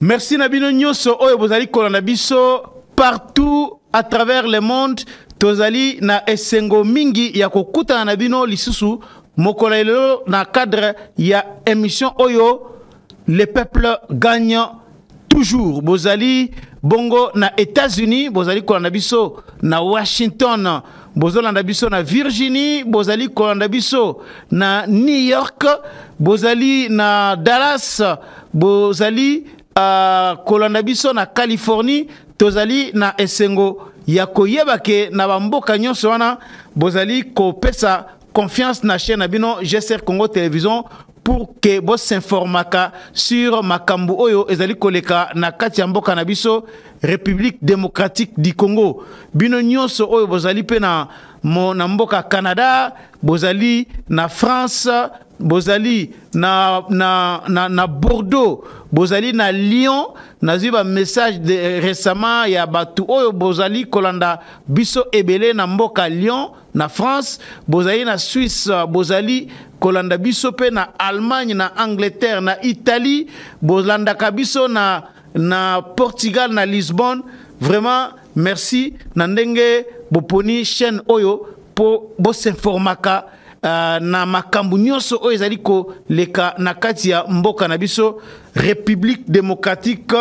Merci Nabino Nyoso Oyo Bozali Kolanda Biso partout à travers le monde. Tozali na esengo mingi ya kokuta na bino lisusu mokolelo na cadre ya émission Oyo le peuple gagne toujours. Bozali bongo na États-Unis, Bozali Kolanda Biso na Washington, Bozolanda Biso na Virginie, Bozali Kolanda Biso na New York, Bozali na Dallas, Bozali Kolanda Biso na Californie, Tozali na esengo ya koyebake na bamboka nyonso wana bozali ko pesa confiance na chaîne Abino GSR Congo Télévision pour que vous s'informaka sur makambu oyo ezali koleka na kati ya mboka na biso République démocratique du Congo. Bino nyonso oyo bozali pe na mboka Canada, bozali na France, bozali na Bordeaux, bozali na Lyon, naziba message de récemment ya batu oyo bozali kolanda biso ebele na mboka Lyon na France, bozali na Suisse, bozali kolanda biso pe na Allemagne, na Angleterre, na Italie, bozanda kabiso na Portugal, na Lisbonne. Vraiment merci nandenge boponi chaîne oyo po bo s'informaka na makambu nyonso oyo ezali ko leka na kati ya mboka na biso République démocratique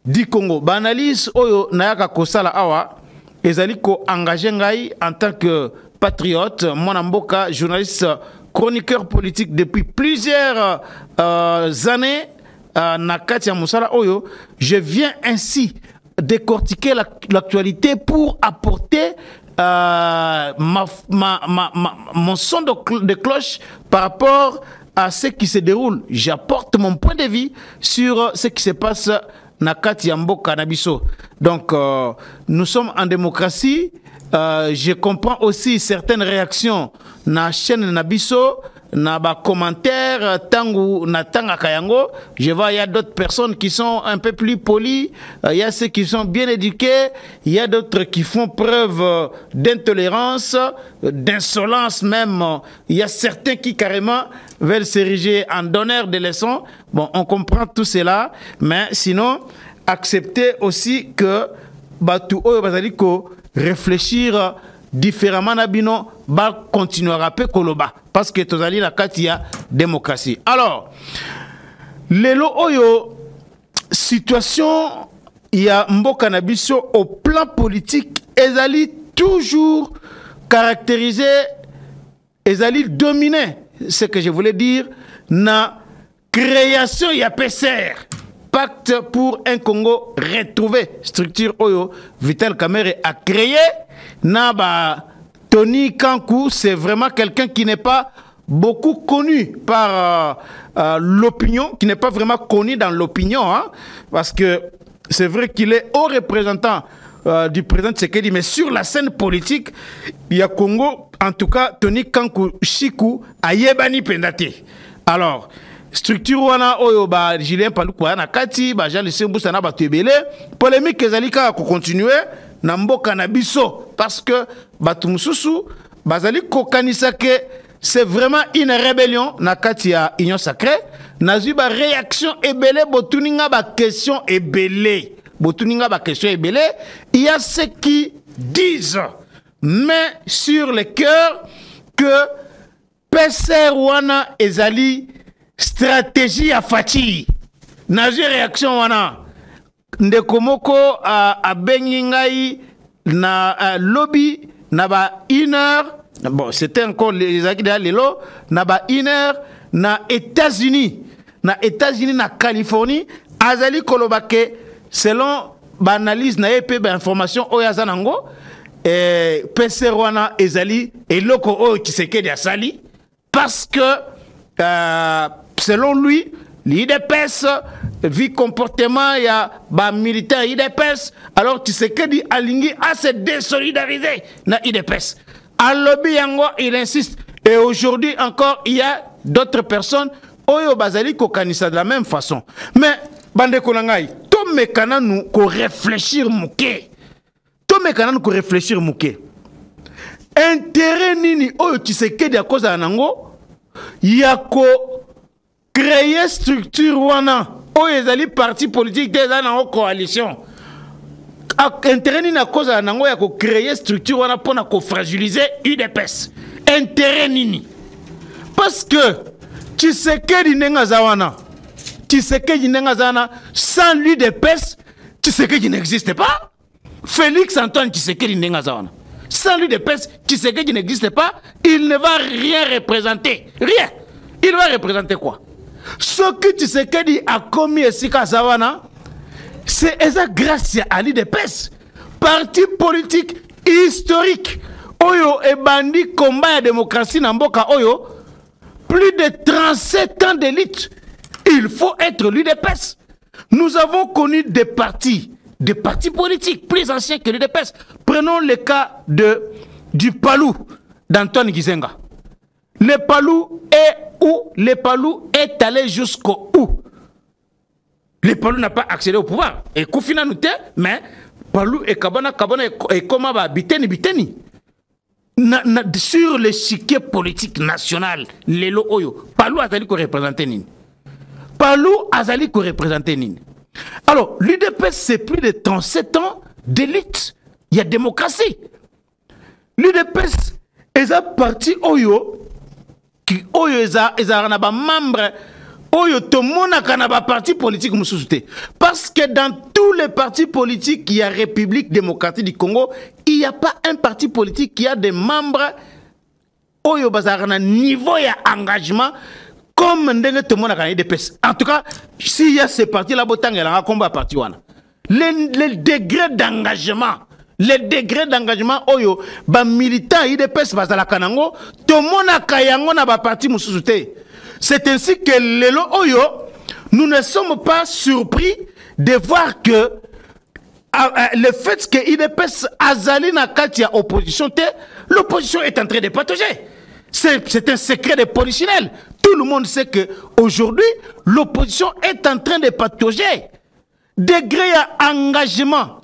du Congo. Ba analyse oyo nayaka kosala awa ezali ko engagé ngai en tant que patriote, mwana mboka, journaliste, chroniqueur politique depuis plusieurs années na kati ya musala oyo. Je viens ainsi décortiquer l'actualité pour apporter mon son de cloche par rapport à ce qui se déroule. J'apporte mon point de vue sur ce qui se passe na kati ya mboka na biso. Donc nous sommes en démocratie. Je comprends aussi certaines réactions na chaîne na biso, na ba commentaires tangu na tanga kayango. Je vois il y a d'autres personnes qui sont un peu plus polies, il y a ceux qui sont bien éduqués, il y a d'autres qui font preuve d'intolérance, d'insolence même. Il y a certains qui carrément veulent s'ériger en donneurs de leçons. Bon, on comprend tout cela, mais sinon accepter aussi que batu oyo bazali ko réfléchir différemment nabino ba continuera pe koloba parce que tozali la kati ya démocratie. Alors lelo oyo situation ya mboka na biso au plan politique ezali toujours caractérisé, ezali dominé, ce que je voulais dire na création ya PCR, pacte pour un Congo retrouvé, structure oyo Vital Kamerhe a créé. Naba Tony Kankou, c'est vraiment quelqu'un qui n'est pas beaucoup connu par l'opinion, qui n'est pas vraiment connu dans l'opinion, hein, parce que c'est vrai qu'il est haut représentant du président Tshisekedi, mais sur la scène politique, il y a Congo, en tout cas, Tony Kankou Chikou a yebani pendate. Alors, structure wana oyo ba Julien Paluku na kati ba Jean Lucien Mboussa na ba tebele polémique ezalika ko continuer na mboka na biso parce que batu mususu bazali kokanisa que c'est vraiment une rébellion na kati ya Union Sacrée. Nazui ba réaction ebele botuninga ba question ebele, botuninga ba question ebele. Il y a ceux qui disent mais sur le cœur que PCR wana ezali stratégie à Fati. Nazi réaction wana ndekomoko a bengingai na lobby na ba 1 heure. Bon, c'était encore les akida lelo na ba 1 heure na États-Unis na Californie azali kolobake selon ba analyse na EP ba information oyazanango PCR wana ezali eloko o Tshisekedi asali parce que selon lui, l'IDPS, vu comportement, il y a des militaires IDPS, alors tu sais que dit Alingi a se désolidariser na IDPS. À lobby yango, il insiste. Et aujourd'hui encore, il y a d'autres personnes, Oyo Bazali Kokanisa de la même façon. Mais, Bande Konangai, tout mécana nous ko réfléchir mouké. Tout mécana nous ko réfléchir mouké. Intérêt nini Oyo tu sais que dit à cause d'anango, Yako créer structure wana oyo ezali parti politique te eza nango coalition intérêt nini akozala nango ya kocréer structure wana mpona kofragiliser UDPS intérêt nini parce que Tshisekedi ndenge aza wana Tshisekedi ndenge aza wana sans l'UDPS Tshisekedi n'existe pas Félix Antoine Tshisekedi ndenge aza wana sans l'UDPS Tshisekedi n'existe pas il ne va rien représenter rien il va représenter quoi ce que Tshisekedi a commis esika aza wana c'est grâce à l'UDPS parti politique historique oyo ebandi combat ya démocratie na mboka oyo plus de 37 ans d'élite il faut être l'UDPS nous avons connu des partis politiques plus anciens que l'UDPS prenons le cas du Palou d'Antoine Gizenga le Palou est où le Palou est allé jusqu'au où le Palou n'a pas accédé au pouvoir. Et Koufina nous mais Palou et Kabana et comment va biteni. Sur l'échiquier politique national, Lelo Oyo, Palou a dit qu'on représentait Nini. Palou a dit qu'on représentait Nini. Alors, l'UDPS, c'est plus de 37 ans d'élite. Il y a démocratie. L'UDPS est un parti Oyo, qui Oyo est un membre. Oyo tomonaka na ba parti politique mususuté parce que dans tous les partis politiques il y a République démocratique du Congo il n'y a pas un parti politique qui a des membres oyo bazara na niveau ya engagement comme ndenge tomonaka na UDPS en tout cas s'il y a ces partis là botangela combat parti wana le degré d'engagement oyo ba militant UDPS bazala kanango tomonaka yango na ba parti mususuté. C'est ainsi que Lelo Oyo, nous ne sommes pas surpris de voir que le fait que l'UDPS azali na katia opposition, l'opposition est en train de patauger. C'est un secret de polichinelle. Tout le monde sait que aujourd'hui l'opposition est en train de patauger. Degré à engagement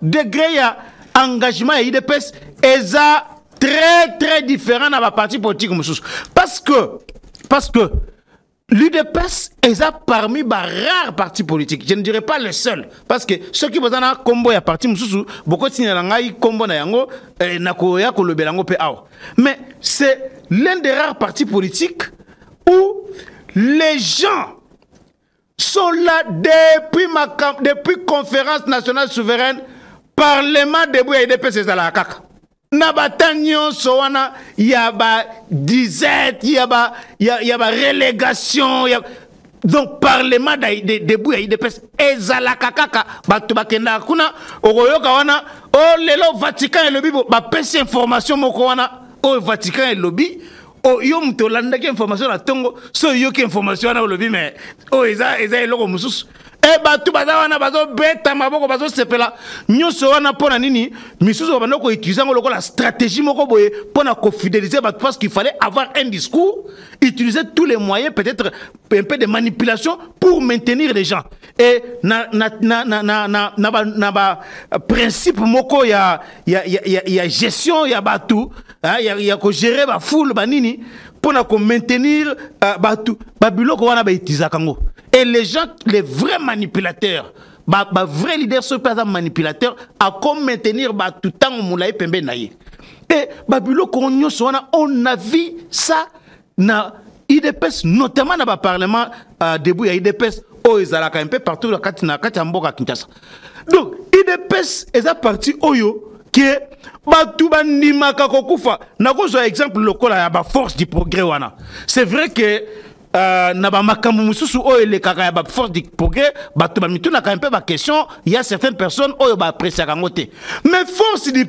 à l'UDPS est très différent dans la partie politique. Parce que l'UDPS est parmi les rares partis politiques. Je ne dirais pas le seul. Parce que ceux qui ont un combo à parti beaucoup de combo mais c'est l'un des rares partis politiques où les gens sont là depuis conférence nationale souveraine, parlement debout et UDPS à la CAC. Nabatanyo sowana yaba disette yaba relégation donc parlement debout et UDPS ezalaka kaka batu bakenda kuna okoyoka wana o lelo Vatican et lobby ba pesi information moko wana o Vatican et lobby o yo muto landa ke information na tongo so yo ke information na lobby mais o eza eloko mususu e batu bazawana bazo beta maboko bazo sepela nyoso wana pona nini misusu bana ko utiliser ngolo la stratégie moko boye pona ko fidéliser batu parce qu'il fallait avoir un discours utiliser tous les moyens peut-être un peu de manipulation pour maintenir les gens et na principe moko ya gestion ya batu ya ko gérer ba foule banini pona ko maintenir batu babiloko wana ba utiliser kango. Et les gens, les vrais manipulateurs, les vrais leaders, ceux qui sont manipulateurs, à comment maintenir tout le temps au moulay pembe naïe. Et Babylone, on a vu ça dans l'IDPS, notamment dans le Parlement debout à l'IDPS, où ils ont un peu partout dans le Kinshasa. Donc, l'IDPS est un parti oyo qui est Batou Bandimaka Kokufa. N'a pas exemple local à la force du progrès. C'est vrai que naba makambu mususu oyo le kaka ba force du progrès bato ba mituna ka un peu ba question il y a certaines personnes oyo ba apprécier kangote mais force du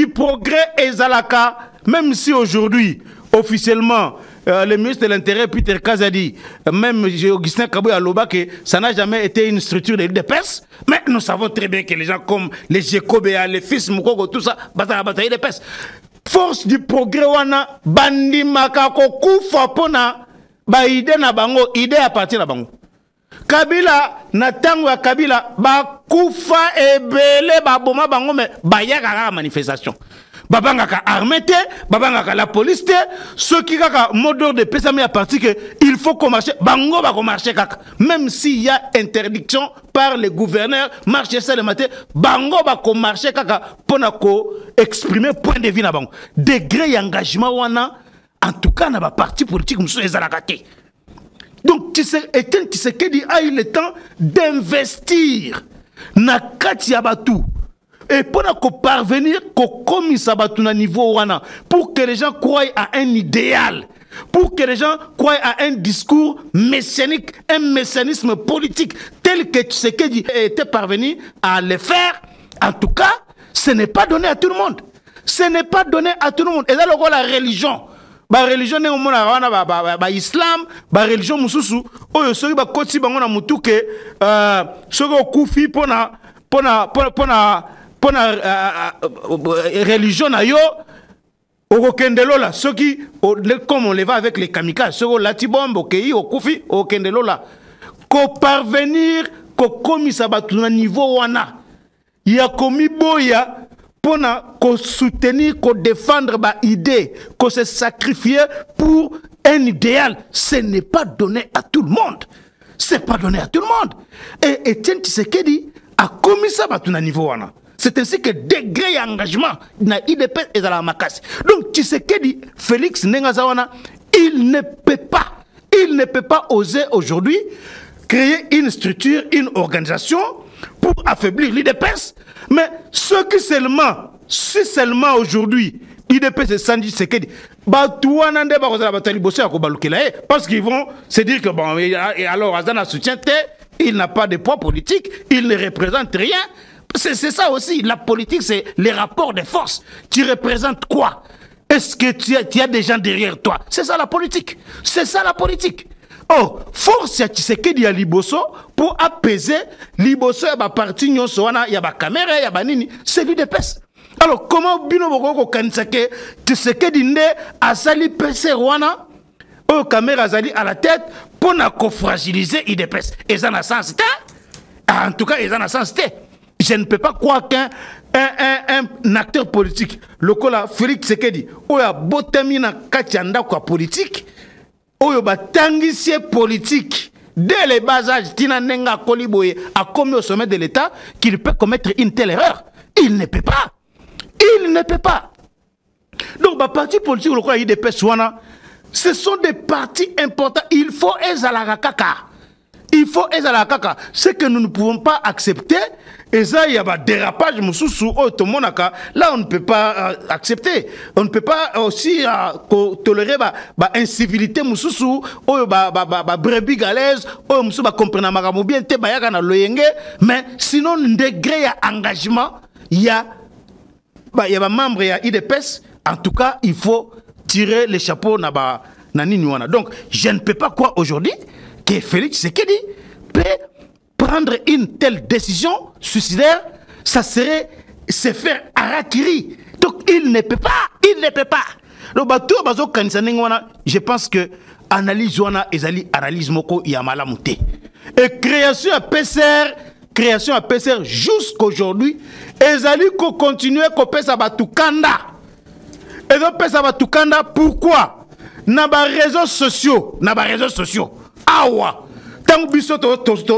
progrès ezalaka même si aujourd'hui officiellement le ministre de l'Intérieur Peter Kazadi même Augustin Kaboya Loba que ça n'a jamais été une structure de l'UDPS mais nous savons très bien que les gens comme les Jekobea les fils Mukoko tout ça bataille l'UDPS. Force du progrès wana bandi makako kufa pona ba idée na bango idée à partir na bango Kabila na tango ya Kabila ba kufa ebele ba boma bango mais ba yaka manifestation babangaka armée te, babangaka la police te, ceux qui kaka mot d'ordre de pesame à partir que il faut qu'on marche, bango ba qu'on marche kaka. Même s'il y a interdiction par les gouverneurs, marcher ça le matin, bango ba qu'on marche kaka pour exprimer point de vue na bango. Degré d'engagement wana, en tout cas na ba parti politique musu ezalakate. Donc Etienne Tshisekedi a eu le temps d'investir na kati ya batu. Et pour parvenir à niveau wana, pour que les gens croient à un idéal, pour que les gens croient à un discours messianique, un messianisme politique tel que Tshisekedi était parvenu à le faire, en tout cas, ce n'est pas donné à tout le monde. Ce n'est pas donné à tout le monde. Et là, la religion. La religion est au islam, la religion mususu, oyo soki ba koti bango na mutu ke soki okufi pona religion na yo okokendelola soki comme on le va avec les kamikazes soki olati bombe okei okufi okokendelola ko parvenir ko komisa batu na niveau wana ya komi boya pona ko soutenir ko défendre ba idée ko se sacrifier pour un idéal. Ce n'est pas donné à tout le monde. C'est pas donné à tout le monde. Et Etienne Tshisekedi a commis ça batu na niveau wana. C'est ainsi que degré d'engagement na IDPS est à la makasi. Donc Tshisekedi, Félix Nengazawana, il ne peut pas oser aujourd'hui créer une structure, une organisation pour affaiblir l'IDPS. Mais ce qui seulement aujourd'hui, l'IDPS est Sanji Tshisekedi, parce qu'ils vont se dire que bon, et alors Azana soutient, il n'a pas de poids politique, il ne représente rien. C'est ça aussi, la politique, c'est les rapports de force. Tu représentes quoi? Est-ce que tu as des gens derrière toi? C'est ça la politique. C'est ça la politique. Oh, force ya Tshisekedi ya Liboso pour apaiser Liboso ya ba parti nyonso wana ya ba caméra ya ba nini, c'est l'UDPS. Alors comment bino boko kanisake Tshisekedi nde asali PC wana oh caméra azali à la tête pour na ko fragiliser l'UDPS. Et ça n'a sens té. En tout cas, ils en ont sens té. Je ne peux pas croire qu'un acteur politique, le cola Félix Tshisekedi, oya botami na katianda kwa politique, oyo batangisie politique dès le bas âge, tina nenga koliboye a commis au sommet de l'État qu'il peut commettre une telle erreur. Il ne peut pas. Il ne peut pas. Donc, les partis politiques, le cola IDPS wana, ce sont des partis importants. Il faut ezalakaka. Il faut ezalakaka. Ce que nous ne pouvons pas accepter, et ça, il y a un dérapage, là on ne peut pas accepter. On ne peut pas aussi tolérer l'incivilité, brebis galaise, mais sinon, un degré d'engagement, il y a un membre de l'IDPS, en tout cas, il faut tirer les chapeaux. Donc, je ne peux pas croire aujourd'hui que Félix Tshisekedi peut prendre une telle décision suicidaire, ça serait se faire harakiri. Donc il ne peut pas, il ne peut pas. Donc je pense que analyse wana ezali analyse moko ya malamuté. Et création à PCR jusqu'aujourd'hui, ezali ko continuer ko pesa batukanda. Et donc pesa batukanda pourquoi? Na ba réseaux sociaux, awa. Tant que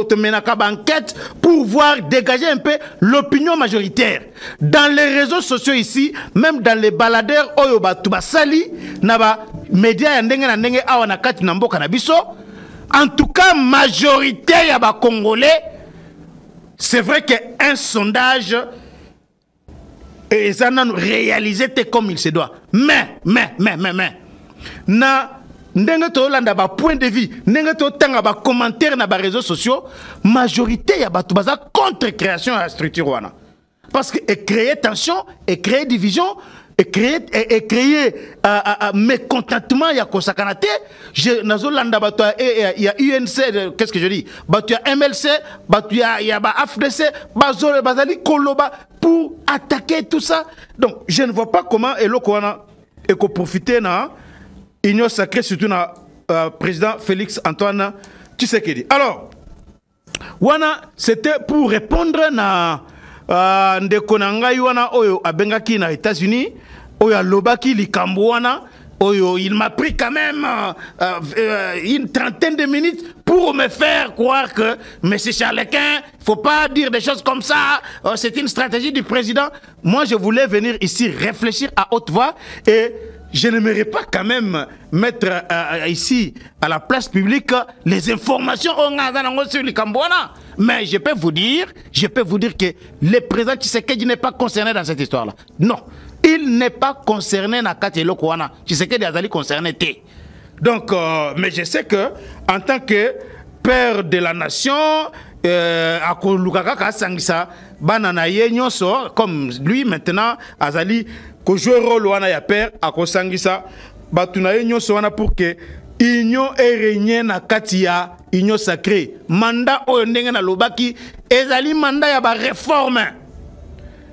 tu mènes une enquête pour voir dégager un peu l'opinion majoritaire. Dans les réseaux sociaux ici, même dans les baladeurs, oyoba tuba sali, naba médias yandenge ndenge awa nakati namboka na biso. En tout cas, majorité yaba congolais. C'est vrai qu'un sondage est réalisé comme il se doit. Mais na ndenge to landa ba point de vue ndenge to tanga ba commentaire na ba réseaux sociaux majorité ya batu baza contre création à la structure wana parce que créer tension et créer division et créer mécontentement ya kosakanate je nazo landa batu ya UNC qu'est-ce que je dis batu ya MLC batu ya ba AFDC bazole bazali koloba pour attaquer tout ça. Donc je ne vois pas comment eloko wana et ko profiter na Union sacrée, surtout le président Félix Antoine Tshisekedi. Alors, c'était pour répondre à Ndekonanga Yuana Oyo à Bengaki, aux États-Unis, oyo lobaki likambo wana oyo il m'a pris quand même une trentaine de minutes pour me faire croire que M. Charlequin, il ne faut pas dire des choses comme ça, c'est une stratégie du président. Moi, je voulais venir ici réfléchir à haute voix et je n'aimerais pas quand même mettre ici à la place publique les informations sur le Cambouana. Mais je peux vous dire que le président Tshisekedi n'est pas concerné dans cette histoire-là. Non, il n'est pas concerné dans Kati Lokwana. Tshisekedi est concerné. Donc, mais je sais que en tant que père de la nation, comme lui maintenant, Azali, que jouer rôle wana ya père, akosangisa, batuna nyonso wana pour que union et régner na katia union sacrée. Mandat oyo ndenge na lobaki, ezali mandat ya ba réforme.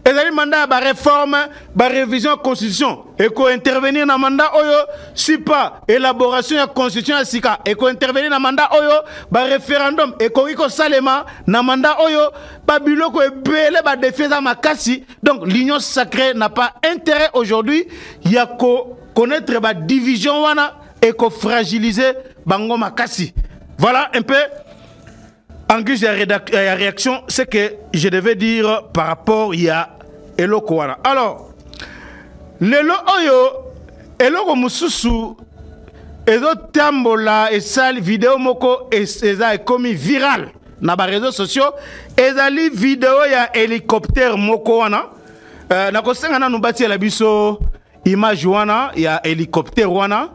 Ezali mandat ya ba réforme, ba révision de constitution. Et ko intervenir na mandat oyo, si pas élaboration de constitution ya sika. Et ko intervenir na mandat oyo, ba référendum. Et ko iko salema na mandat oyo, ba biloko ebele ba défier za makasi. Donc l'union sacrée n'a pas intérêt aujourd'hui. Ya ko connaître ba division wana et ko fragiliser bango makasi. Voilà un peu. En guise de réaction, c'est que je devais dire par rapport à Eloko wana. Alors, lelo oyo eloko mususu ezo tambola et sale vidéo moko eza ekomi viral na ba réseaux sociaux ezali vidéo ya hélicoptère moko wana na kosenga na nubati la biso image wana ya hélicoptère wana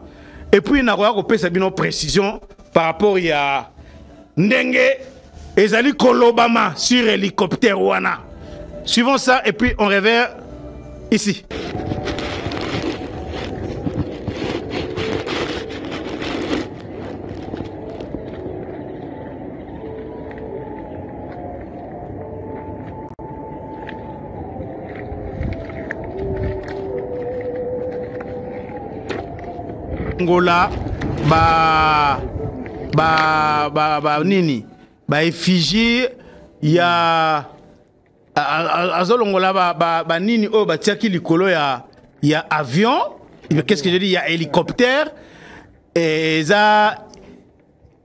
et puis na koya kopesa bino précision par rapport ya ndenge ezali kolobama sur hélicoptère wana. Suivons ça et puis on revient ici. Angola nini ba effigie ya azolongola ba nini o ba tiaki likolo ya avion, qu'est-ce que je dis, il y a hélicoptère et ça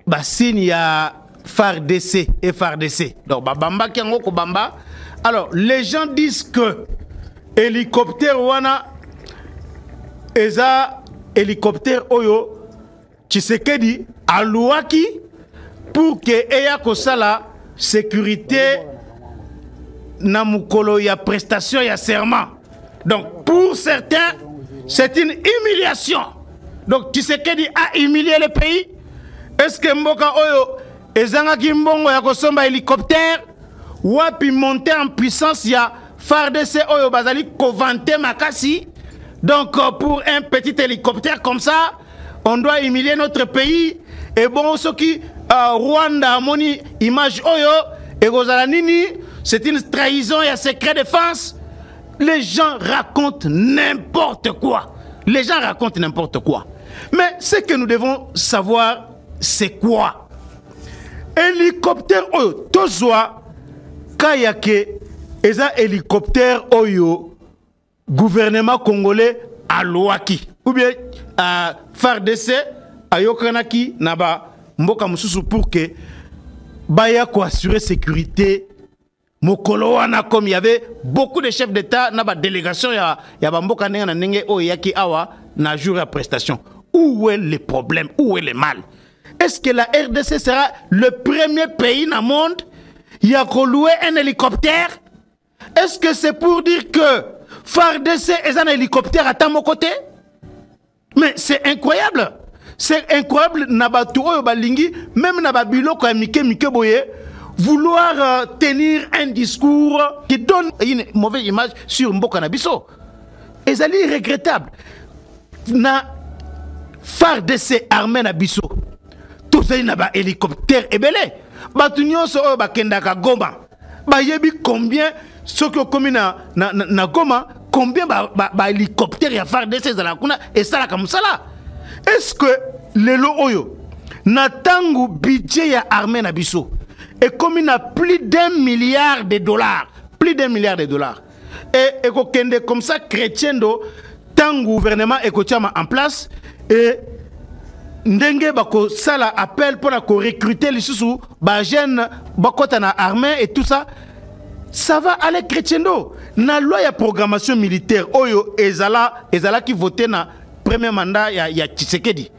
ba signe ya FARDC et FARDC. Donc ba bamba ki ngo ko bamba. Alors les gens disent que hélicoptère wana eza hélicoptère oyo Tshisekedi alouaki pour que eya kosala sécurité na mukolo ya prestation ya serment. Donc pour certains c'est une humiliation. Donc Tshisekedi a humilié le pays. Est-ce que mboka oyo ezanga kimbongo ya kosomba hélicoptère wapi monter en puissance ya FARDC oyo bazali kovante makasi. Donc pour un petit hélicoptère comme ça, on doit humilier notre pays. Et bon, ce qui Rwanda moni image oyo et Gozalanini, c'est une trahison et un secret défense. Les gens racontent n'importe quoi. Les gens racontent n'importe quoi. Mais ce que nous devons savoir, c'est quoi? Hélicoptère oyo tozwa kayake eza hélicoptère oyo gouvernement congolais à Louaki ou bien à FARDC à Yokanaki naba mboka mususu pour que baya ko assurer sécurité mokolo wana comme il y avait beaucoup de chefs d'état naba délégation ya mboka nenga na nenge o yaki awa na jour à prestation. Où est le problème? Où est le mal? Est-ce que la RDC sera le premier pays dans le monde qui a loué un hélicoptère? Est-ce que c'est pour dire que FARDC est un hélicoptère à mon côté? Mais c'est incroyable. C'est incroyable. Nabatouo balingi, même Nababilo quand Mike Boye, vouloir tenir un discours qui donne une mauvaise image sur Mboka Nabiso. Et c'est regrettable. Na FARDC armé Nabiso. Tout ça il a hélicoptère et belé. Batunyo so bakendaka Goma. Bayebi combien ce que comme na Goma, combien ba hélicoptère ya FARDC za la kuna et ça la comme ça là. Est-ce que le lo oyo na tangu budget ya armée na biso et comme il a plus d'1 milliard de dollars, plus d'1 milliard de dollars et ko kende comme ça chrétien do tant gouvernement ekotiama en place et ndenge bako sala appel pour recruter les sous ba jeune bakota na armée et tout ça, ça va aller crescendo. Na loi ya programmation militaire oyo ezala qui voté na premier mandat ya Tshisekedi.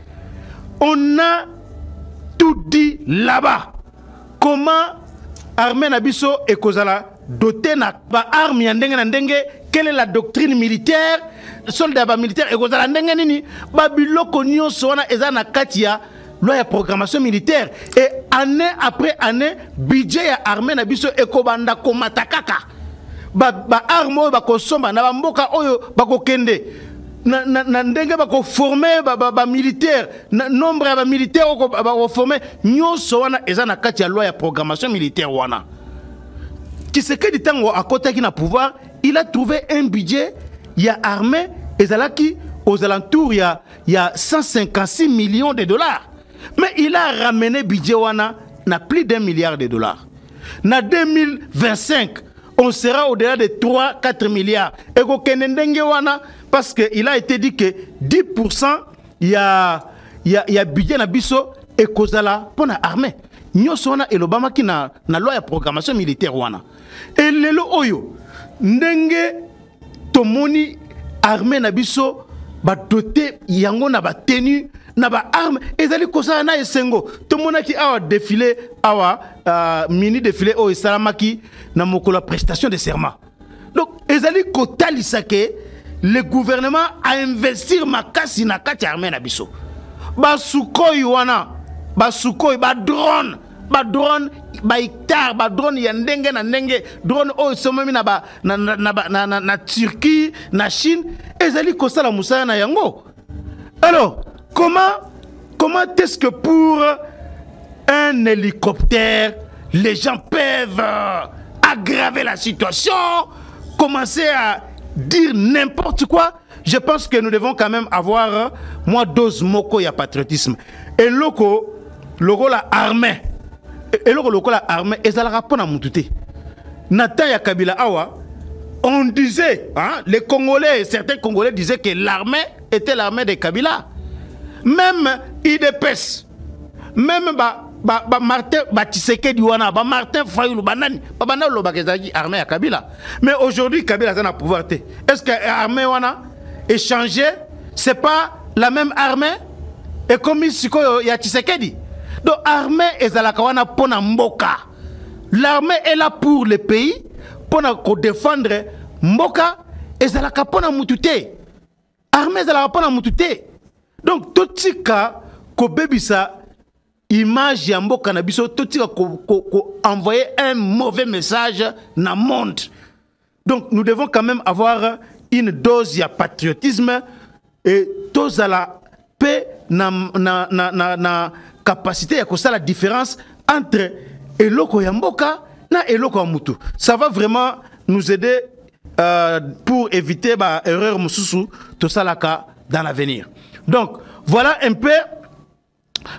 On a tout dit là-bas. Comment armée na biso ekozala doté na ba arme ya ndenge na ndenge, quelle est la doctrine militaire, soldat ba militaire ekozala ndenge nini, ba biloko nyonso wana eza na kati ya loi ya programmation militaire et année après année budget ya armée na biso ekobanda komata kaka. Ba arme oyo bakosomba na bamboka oyo bakokende na ndenge bako former ba militaire, nombre ya ba militaire bako former nyonso wana eza na kati ya loi ya programmation militaire wana. Tshisekedi tango akotaki na pouvoir, il a trouvé un budget ya armée ezalaki aux alentours ya 156 millions de dollars. Mais il a ramené budget wana na plus d'1 milliard de dollars. Na 2025, on sera au-delà de 3-4 milliards. Et ko wana parce qu'il a été dit que 10% ya budget na biso et kozala pour la armée. Nyoso wana elobama ki na loi ya programmation militaire wana. Et lelo oyo ndenge tomoni armée na biso ba doté yango na ba tenue na ba arme ezali kosala na esengo tomonaki awa défilé awa mini défilé o esalamaki na mokolo prestation de serment. Donc ezali kotalisa ke le gouvernement a investir makasi na kati armée na biso. Ba sukoi wana, ba sukoi, ba drone, ba hectare, ba drone ya ndenge na ndenge, drone o somemi na Turquie, na Chine, ezali kosala musala na yango. Alors, comment est-ce que pour un hélicoptère, les gens peuvent aggraver la situation, commencer à dire n'importe quoi? Je pense que nous devons quand même avoir moi dose moko ya patriotisme. Et loko la armée. Et loko la armée ezalaka pona mututé. Natan ya Kabila awa, on disait, hein, les Congolais, certains Congolais disaient que l'armée était l'armée de Kabila. Même IDPS, même Martin Tshisekedi wana, Martin Fayulu, banani, babana lo bakezaki armée à Kabila. Mais aujourd'hui Kabila a un pouvoir. Est-ce que l'armée wana est changé? C'est pas la même armée? Et comme il y a Tshisekedi. Donc l'armée est la kawana pona mboka. L'armée est là pour le pays, pour défendre mboka et la kapona mutute. L'armée est la kapona mutute. Donc tout ce cas ko bebisa image ya mboka na biso, tout ce ko envoyer un mauvais message dans le monde. Donc nous devons quand même avoir une dose de patriotisme et dose à la paix na capacité à faire la différence entre eloko ya mboka na eloko ya mutu. Ça va vraiment nous aider pour éviter ba erreur mususu to salaka dans l'avenir. Donc voilà un peu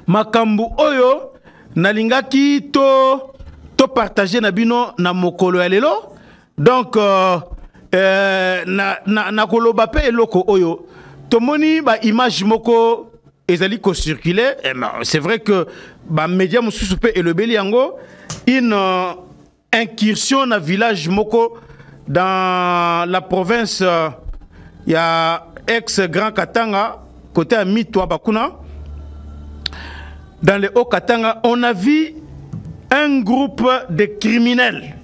makambu oyo nalingaki to partager na bino na mokolo ya lelo. Donc na koloba pe eloko oyo tomoni ba image moko ezali ko circuler. C'est vrai que ba média mususu pe elobeli yango une incursion na village moko dans la province ya ex Grand Katanga côté à Mitwa Bakuna. Dans le Haut Katanga, on a vu un groupe de criminels.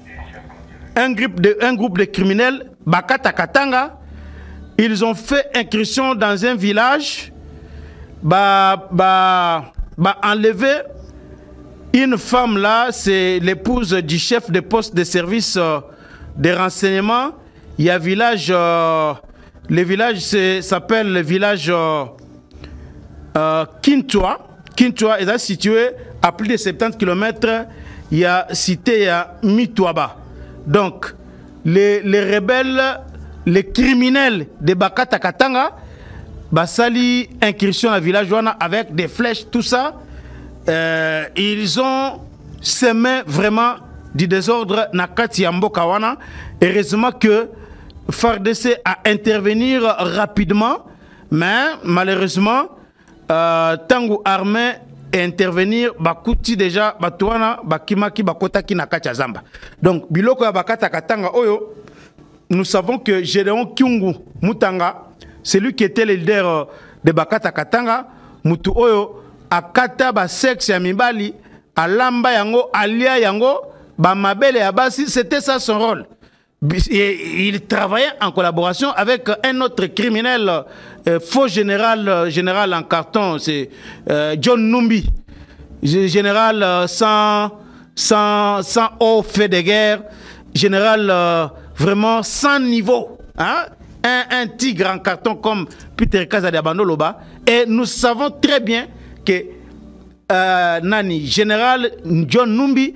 Un groupe de criminels, Bakata Katanga, ils ont fait incursion dans un village, enlever une femme là, c'est l'épouse du chef de poste de service de renseignement. Il y a un village, le village s'appelle le village Kintwa. Kintwa est situé à plus de 70 km. Il y a cité à Mitwaba. Donc, les rebelles, les criminels de Bakata Katanga, basali incursion à village avec des flèches, tout ça. Ils ont semé vraiment du désordre na kati ya mboka wana. Heureusement que FARDC à intervenir rapidement, mais malheureusement, tango armée intervenir, bakuti déjà batuana bakimaki bakotaki na kati ya zamba. Donc biloko ya bakata katanga oyo, nous savons que Gédéon Kyungu Mutanga, celui qui était le leader de Bakata Katanga, Mutu oyo akata ba sexe ya mibali, alamba yango, alia yango, ba mabele ya basi, c'était ça son rôle. Il travaillait en collaboration avec un autre criminel, faux général en carton, c'est John Numbi, général sans haut fait de guerre, général vraiment sans niveau, hein? Un tigre en carton comme Peter Kazadiabando Loba. Et nous savons très bien que Nani, général John Numbi,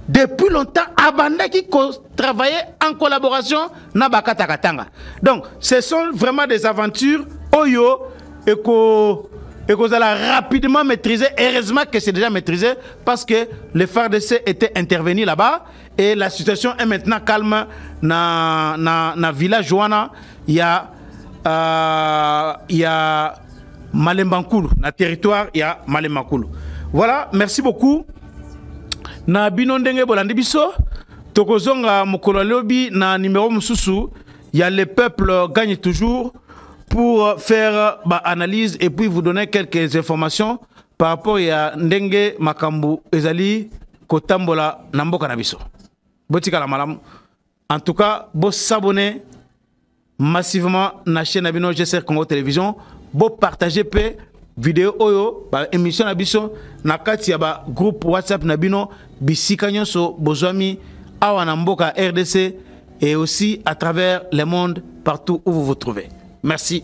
depuis longtemps, Abanda qui travaillait en collaboration na Bakata Katanga. Donc, ce sont vraiment des aventures Oyo et que allez rapidement maîtriser. Heureusement que c'est déjà maîtrisé parce que les FARDC étaient intervenus là-bas et la situation est maintenant calme na village Joana. Il y a Malembankulu, na territoire, il y a Malembankulu. Voilà, merci beaucoup. Na binondenge bolandi biso tokozonga mokolo lobi na numéro mususu, il y a le peuple gagne toujours pour faire analyse et puis vous donner quelques informations par rapport à ndenge makambu ezali kotambola na mboka na biso. Botika la malam. En tout cas, vous s'abonner massivement na chaîne Abino GCR Congo Télévision, vous partagez peu vidéo oyo ba émission na biso na kati ya ba groupe WhatsApp na bino bisika nyonso bozwami awa na mboka RDC et aussi à travers le monde partout où vous vous trouvez. Merci.